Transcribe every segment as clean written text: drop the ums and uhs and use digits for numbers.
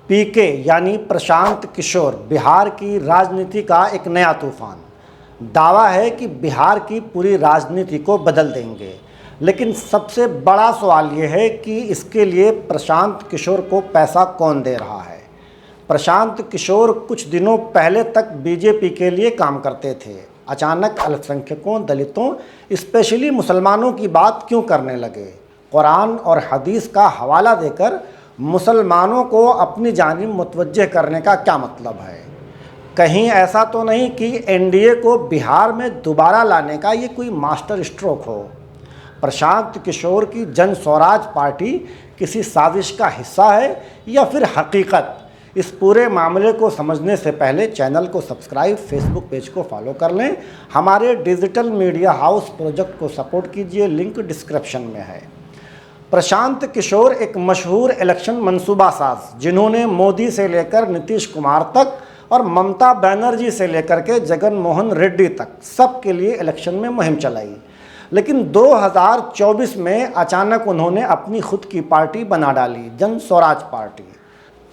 पीके यानी प्रशांत किशोर बिहार की राजनीति का एक नया तूफान। दावा है कि बिहार की पूरी राजनीति को बदल देंगे, लेकिन सबसे बड़ा सवाल ये है कि इसके लिए प्रशांत किशोर को पैसा कौन दे रहा है। प्रशांत किशोर कुछ दिनों पहले तक बीजेपी के लिए काम करते थे, अचानक अल्पसंख्यकों, दलितों, स्पेशली मुसलमानों की बात क्यों करने लगे। कुरान और हदीस का हवाला देकर मुसलमानों को अपनी जानिब मुतवज्जे करने का क्या मतलब है। कहीं ऐसा तो नहीं कि एनडीए को बिहार में दोबारा लाने का ये कोई मास्टर स्ट्रोक हो। प्रशांत किशोर की जन स्वराज पार्टी किसी साजिश का हिस्सा है या फिर हकीकत। इस पूरे मामले को समझने से पहले चैनल को सब्सक्राइब, फेसबुक पेज को फॉलो कर लें। हमारे डिजिटल मीडिया हाउस प्रोजेक्ट को सपोर्ट कीजिए, लिंक डिस्क्रिप्शन में है। प्रशांत किशोर एक मशहूर इलेक्शन मंसूबासाज, जिन्होंने मोदी से लेकर नीतीश कुमार तक और ममता बनर्जी से लेकर के जगन मोहन रेड्डी तक सबके लिए इलेक्शन में मुहिम चलाई। लेकिन 2024 में अचानक उन्होंने अपनी खुद की पार्टी बना डाली, जन स्वराज पार्टी।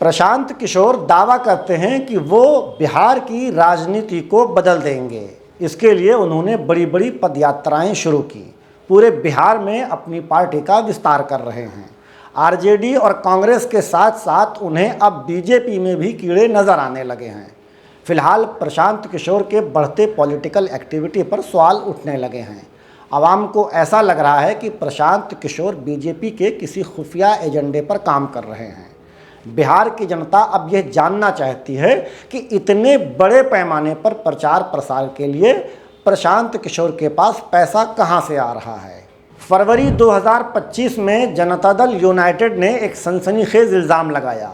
प्रशांत किशोर दावा करते हैं कि वो बिहार की राजनीति को बदल देंगे। इसके लिए उन्होंने बड़ी बड़ी पदयात्राएं शुरू की, पूरे बिहार में अपनी पार्टी का विस्तार कर रहे हैं। आरजेडी और कांग्रेस के साथ साथ उन्हें अब बीजेपी में भी कीड़े नज़र आने लगे हैं। फिलहाल प्रशांत किशोर के बढ़ते पॉलिटिकल एक्टिविटी पर सवाल उठने लगे हैं। आवाम को ऐसा लग रहा है कि प्रशांत किशोर बीजेपी के किसी खुफिया एजेंडे पर काम कर रहे हैं। बिहार की जनता अब यह जानना चाहती है कि इतने बड़े पैमाने पर प्रचार प्रसार के लिए प्रशांत किशोर के पास पैसा कहां से आ रहा है। फरवरी 2025 में जनता दल यूनाइटेड ने एक सनसनीखेज इल्ज़ाम लगाया।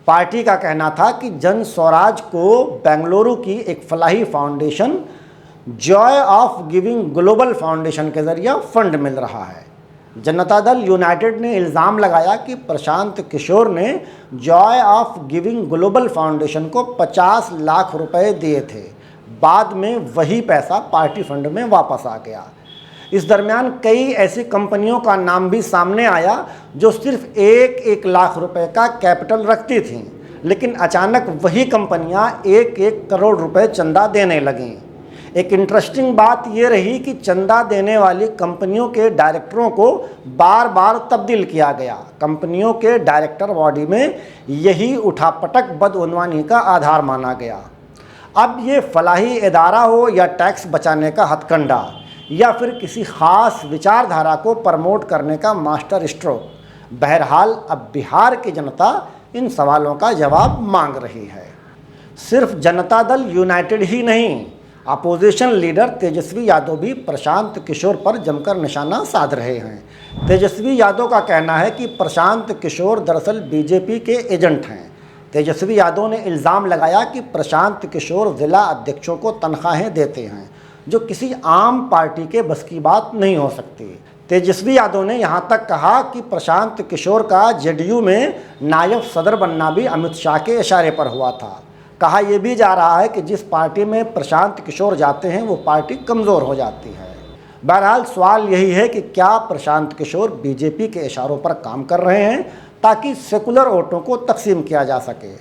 पार्टी का कहना था कि जन स्वराज को बेंगलुरु की एक फलाही foundation joy of giving global foundation के ज़रिए फंड मिल रहा है। जनता दल यूनाइटेड ने इल्ज़ाम लगाया कि प्रशांत किशोर ने Joy of giving global foundation को 50 लाख रुपए दिए थे। बाद में वही पैसा पार्टी फंड में वापस आ गया। इस दरमियान कई ऐसी कंपनियों का नाम भी सामने आया जो सिर्फ 1-1 लाख रुपए का कैपिटल रखती थीं, लेकिन अचानक वही कंपनियां 1-1 करोड़ रुपए चंदा देने लगीं। एक इंटरेस्टिंग बात ये रही कि चंदा देने वाली कंपनियों के डायरेक्टरों को बार बार तब्दील किया गया। कंपनियों के डायरेक्टर बॉडी में यही उठापटक बदउनवानी का आधार माना गया। अब ये फलाही इदारा हो या टैक्स बचाने का हथकंडा या फिर किसी ख़ास विचारधारा को प्रमोट करने का मास्टर स्ट्रोक, बहरहाल अब बिहार की जनता इन सवालों का जवाब मांग रही है। सिर्फ जनता दल यूनाइटेड ही नहीं, अपोजिशन लीडर तेजस्वी यादव भी प्रशांत किशोर पर जमकर निशाना साध रहे हैं। तेजस्वी यादव का कहना है कि प्रशांत किशोर दरअसल बीजेपी के एजेंट हैं। तेजस्वी यादव ने इल्ज़ाम लगाया कि प्रशांत किशोर ज़िला अध्यक्षों को तनख्वाहें देते हैं, जो किसी आम पार्टी के बस की बात नहीं हो सकती। तेजस्वी यादव ने यहाँ तक कहा कि प्रशांत किशोर का जेडीयू में नायब सदर बनना भी अमित शाह के इशारे पर हुआ था। कहा यह भी जा रहा है कि जिस पार्टी में प्रशांत किशोर जाते हैं वो पार्टी कमज़ोर हो जाती है। बहरहाल सवाल यही है कि क्या प्रशांत किशोर बीजेपी के इशारों पर काम कर रहे हैं ताकि सेकुलर वोटों को तकसीम किया जा सके।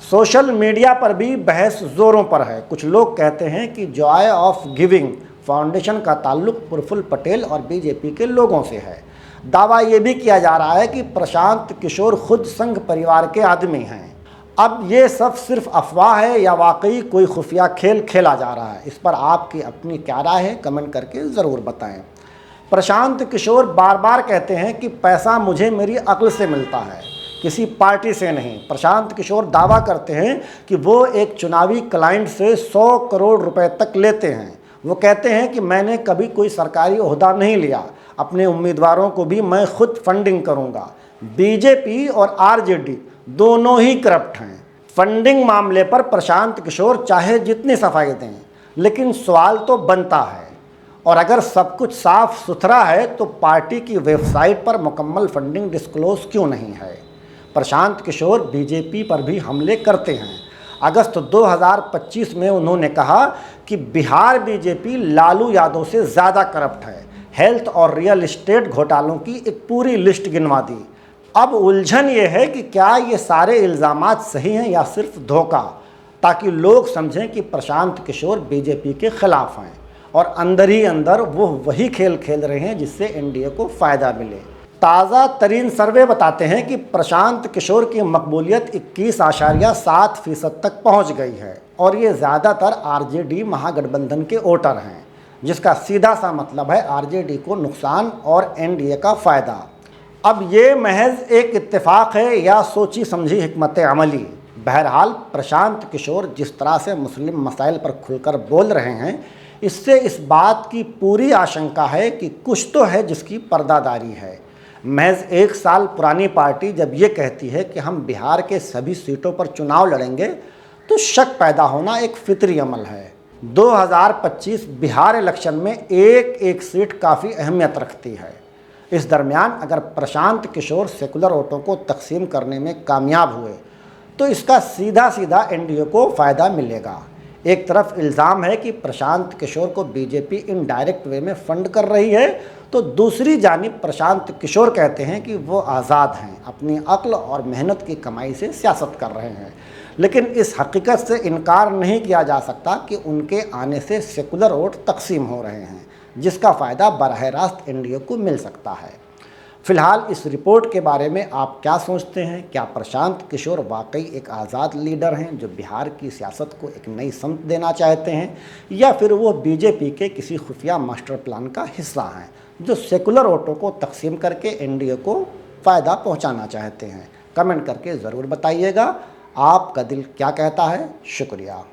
सोशल मीडिया पर भी बहस ज़ोरों पर है। कुछ लोग कहते हैं कि जॉय ऑफ गिविंग फाउंडेशन का ताल्लुक प्रफुल्ल पटेल और बीजेपी के लोगों से है। दावा ये भी किया जा रहा है कि प्रशांत किशोर खुद संघ परिवार के आदमी हैं। अब ये सब सिर्फ अफवाह है या वाकई कोई खुफिया खेल खेला जा रहा है, इस पर आपकी अपनी क्या राय है, कमेंट करके ज़रूर बताएं। प्रशांत किशोर बार बार कहते हैं कि पैसा मुझे मेरी अक्ल से मिलता है, किसी पार्टी से नहीं। प्रशांत किशोर दावा करते हैं कि वो एक चुनावी क्लाइंट से 100 करोड़ रुपए तक लेते हैं। वो कहते हैं कि मैंने कभी कोई सरकारी ओहदा नहीं लिया, अपने उम्मीदवारों को भी मैं खुद फंडिंग करूँगा। बीजेपी और आरजेडी दोनों ही करप्ट हैं। फंडिंग मामले पर प्रशांत किशोर चाहे जितनी सफाई दें, लेकिन सवाल तो बनता है। और अगर सब कुछ साफ सुथरा है तो पार्टी की वेबसाइट पर मुकम्मल फंडिंग डिस्क्लोज क्यों नहीं है। प्रशांत किशोर बीजेपी पर भी हमले करते हैं। अगस्त 2025 में उन्होंने कहा कि बिहार बीजेपी लालू यादव से ज़्यादा करप्ट है। हेल्थ और रियल एस्टेट घोटालों की एक पूरी लिस्ट गिनवा दी। अब उलझन ये है कि क्या ये सारे इल्ज़ामात सही हैं या सिर्फ धोखा, ताकि लोग समझें कि प्रशांत किशोर बीजेपी के खिलाफ हैं और अंदर ही अंदर वो वही खेल खेल रहे हैं जिससे एनडीए को फ़ायदा मिले। ताज़ा तरीन सर्वे बताते हैं कि प्रशांत किशोर की मकबूलियत 21.7% तक पहुंच गई है और ये ज़्यादातर आरजेडी महागठबंधन के वोटर हैं, जिसका सीधा सा मतलब है आरजेडी को नुकसान और एनडीए का फ़ायदा। अब ये महज एक इत्तेफाक है या सोची समझी हिकमत अमली? बहरहाल प्रशांत किशोर जिस तरह से मुस्लिम मसाइल पर खुलकर बोल रहे हैं, इससे इस बात की पूरी आशंका है कि कुछ तो है जिसकी पर्दादारी है। महज 1 साल पुरानी पार्टी जब ये कहती है कि हम बिहार के सभी सीटों पर चुनाव लड़ेंगे, तो शक पैदा होना एक फितरी अमल है। 2025 बिहार इलेक्शन में एक एक सीट काफ़ी अहमियत रखती है। इस दरमियान अगर प्रशांत किशोर सेकुलर वोटों को तकसीम करने में कामयाब हुए तो इसका सीधा सीधा एनडीए को फ़ायदा मिलेगा। एक तरफ इल्ज़ाम है कि प्रशांत किशोर को बीजेपी इनडायरेक्ट वे में फंड कर रही है, तो दूसरी जानिब प्रशांत किशोर कहते हैं कि वो आज़ाद हैं, अपनी अक्ल और मेहनत की कमाई से सियासत कर रहे हैं। लेकिन इस हकीकत से इनकार नहीं किया जा सकता कि उनके आने से सेकुलर वोट तकसीम हो रहे हैं, जिसका फ़ायदा बराह रास्त एनडीए को मिल सकता है। फ़िलहाल इस रिपोर्ट के बारे में आप क्या सोचते हैं? क्या प्रशांत किशोर वाकई एक आज़ाद लीडर हैं जो बिहार की सियासत को एक नई समत देना चाहते हैं, या फिर वो बीजेपी के किसी खुफिया मास्टर प्लान का हिस्सा हैं जो सेकुलर वोटों को तकसीम करके एनडीए को फ़ायदा पहुंचाना चाहते हैं? कमेंट करके ज़रूर बताइएगा। आपका दिल क्या कहता है? शुक्रिया।